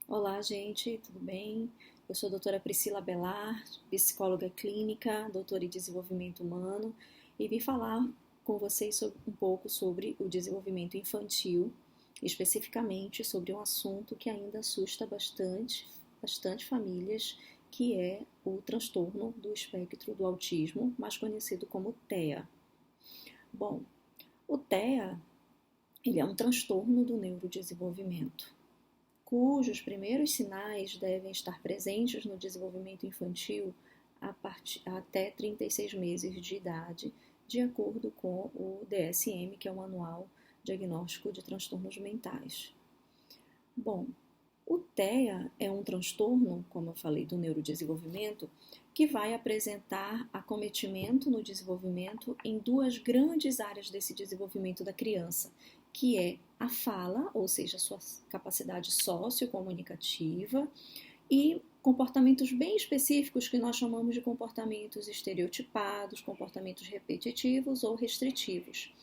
Olá, gente, tudo bem? Eu sou a doutora Priscila Belar, psicóloga clínica, doutora em desenvolvimento humano, e vim falar com vocês um pouco sobre o desenvolvimento infantil, especificamente sobre um assunto que ainda assusta bastante famílias, que é o transtorno do espectro do autismo, mais conhecido como TEA. Bom, o TEA, ele é um transtorno do neurodesenvolvimento, cujos primeiros sinais devem estar presentes no desenvolvimento infantil até 36 meses de idade, de acordo com o DSM, que é o Manual Diagnóstico de Transtornos Mentais. Bom, o TEA é um transtorno, como eu falei, do neurodesenvolvimento, que vai apresentar acometimento no desenvolvimento em duas grandes áreas desse desenvolvimento da criança, que é a fala, ou seja, a sua capacidade sociocomunicativa, e comportamentos bem específicos que nós chamamos de comportamentos estereotipados, comportamentos repetitivos ou restritivos.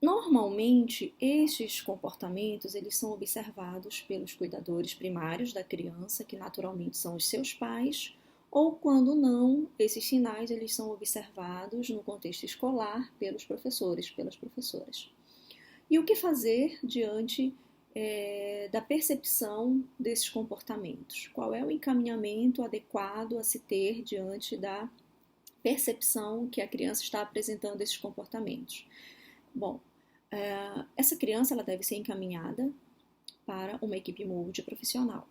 Normalmente, estes comportamentos eles são observados pelos cuidadores primários da criança, que naturalmente são os seus pais, ou quando não, esses sinais eles são observados no contexto escolar pelos professores, pelas professoras. E o que fazer diante da percepção desses comportamentos? Qual é o encaminhamento adequado a se ter diante da percepção que a criança está apresentando esses comportamentos? Bom, essa criança ela deve ser encaminhada para uma equipe multiprofissional.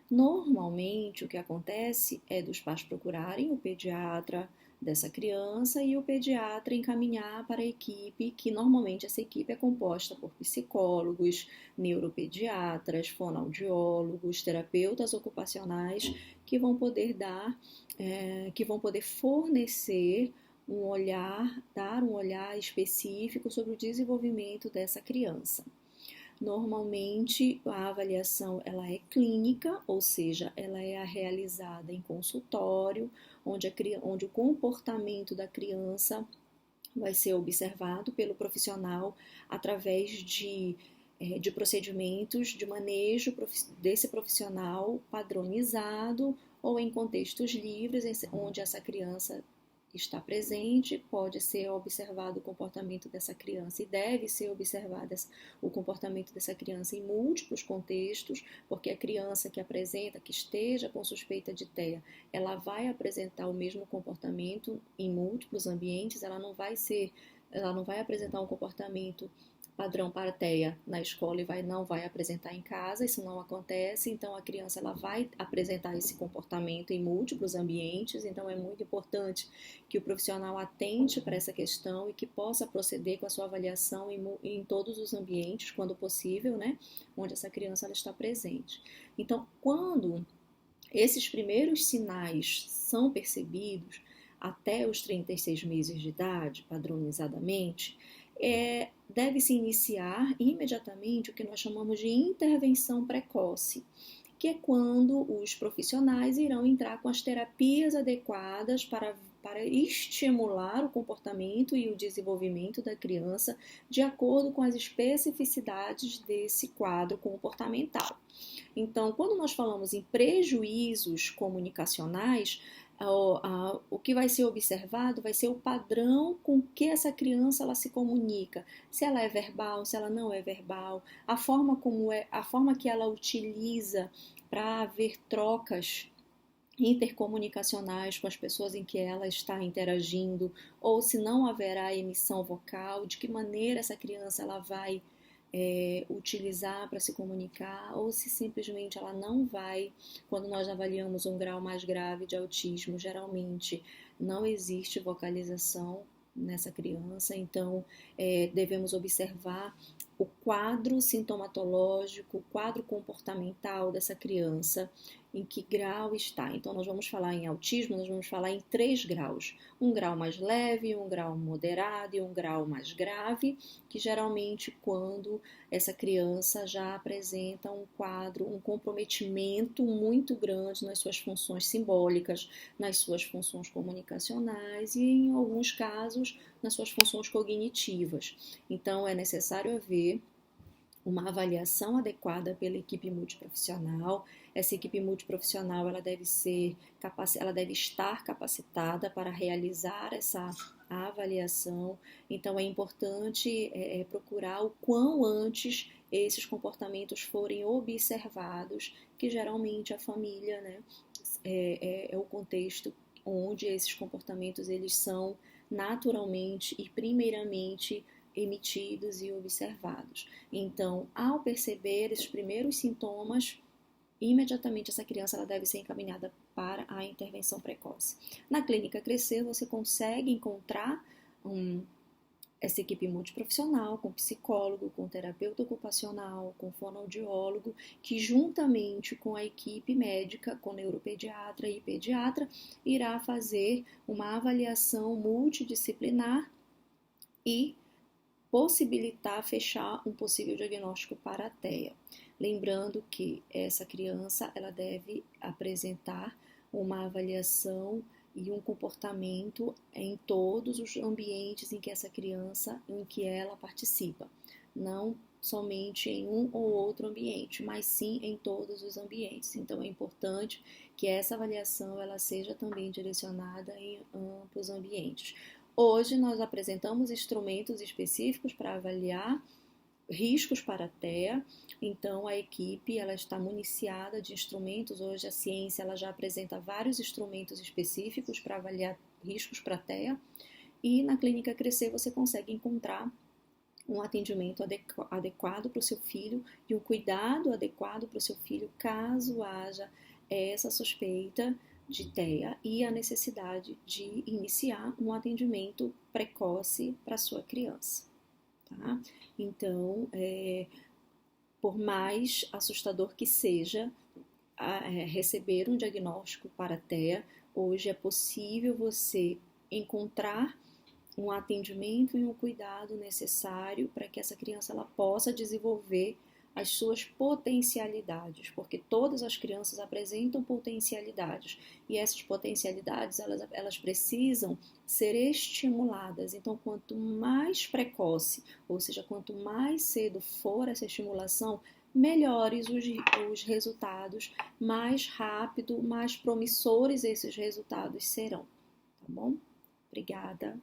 Normalmente, o que acontece é dos pais procurarem o pediatra dessa criança e o pediatra encaminhar para a equipe, que normalmente essa equipe é composta por psicólogos, neuropediatras, fonoaudiólogos, terapeutas ocupacionais, que vão poder que vão poder fornecer dar um olhar específico sobre o desenvolvimento dessa criança. Normalmente a avaliação ela é clínica, ou seja, ela é realizada em consultório, onde o comportamento da criança vai ser observado pelo profissional através de procedimentos de manejo desse profissional padronizado ou em contextos livres, onde essa criança está presente, pode ser observado o comportamento dessa criança e deve ser observado o comportamento dessa criança em múltiplos contextos, porque a criança que apresenta, que esteja com suspeita de TEA, ela vai apresentar o mesmo comportamento em múltiplos ambientes, ela não vai apresentar um comportamento padrão para TEA na escola e não vai apresentar em casa, isso não acontece, então a criança ela vai apresentar esse comportamento em múltiplos ambientes, então é muito importante que o profissional atente para essa questão e que possa proceder com a sua avaliação em todos os ambientes, quando possível, né, onde essa criança ela está presente. Então, quando esses primeiros sinais são percebidos até os 36 meses de idade, padronizadamente, deve-se iniciar imediatamente o que nós chamamos de intervenção precoce, que é quando os profissionais irão entrar com as terapias adequadas para estimular o comportamento e o desenvolvimento da criança de acordo com as especificidades desse quadro comportamental. Então, quando nós falamos em prejuízos comunicacionais, o que vai ser observado vai ser o padrão com que essa criança ela se comunica, se ela é verbal, se ela não é verbal, a forma que ela utiliza para haver trocas intercomunicacionais com as pessoas em que ela está interagindo, ou se não haverá emissão vocal, de que maneira essa criança ela vai utilizar para se comunicar, ou se simplesmente ela não vai. Quando nós avaliamos um grau mais grave de autismo, geralmente não existe vocalização nessa criança, então devemos observar o quadro sintomatológico, o quadro comportamental dessa criança, em que grau está. Então, nós vamos falar em autismo, nós vamos falar em 3 graus. Um grau mais leve, um grau moderado e um grau mais grave, que geralmente quando essa criança já apresenta um quadro, um comprometimento muito grande nas suas funções simbólicas, nas suas funções comunicacionais e, em alguns casos, nas suas funções cognitivas. Então, é necessário haver uma avaliação adequada pela equipe multiprofissional. Essa equipe multiprofissional ela deve estar capacitada para realizar essa avaliação. Então é importante procurar o quão antes esses comportamentos forem observados, que geralmente a família, né, é o contexto onde esses comportamentos eles são naturalmente e primeiramente emitidos e observados. Então, ao perceber esses primeiros sintomas, imediatamente essa criança ela deve ser encaminhada para a intervenção precoce. Na clínica Crescer, você consegue encontrar essa equipe multiprofissional, com psicólogo, com terapeuta ocupacional, com fonoaudiólogo, que juntamente com a equipe médica, com neuropediatra e pediatra, irá fazer uma avaliação multidisciplinar e possibilitar fechar um possível diagnóstico para a TEA. Lembrando que essa criança ela deve apresentar uma avaliação e um comportamento em todos os ambientes em que ela participa, não somente em um ou outro ambiente, mas sim em todos os ambientes. Então é importante que essa avaliação ela seja também direcionada em amplos ambientes. Hoje nós apresentamos instrumentos específicos para avaliar riscos para a TEA, então a equipe ela está municiada de instrumentos. Hoje a ciência ela já apresenta vários instrumentos específicos para avaliar riscos para a TEA, e na Clínica Crescer você consegue encontrar um atendimento adequado para o seu filho e um cuidado adequado para o seu filho caso haja essa suspeita de TEA e a necessidade de iniciar um atendimento precoce para a sua criança. Tá? Então, por mais assustador que seja receber um diagnóstico para TEA, hoje é possível você encontrar um atendimento e um cuidado necessário para que essa criança ela possa desenvolver as suas potencialidades, porque todas as crianças apresentam potencialidades e essas potencialidades elas precisam ser estimuladas. Então, quanto mais precoce, ou seja, quanto mais cedo for essa estimulação, melhores os resultados, mais rápido, mais promissores esses resultados serão, tá bom? Obrigada.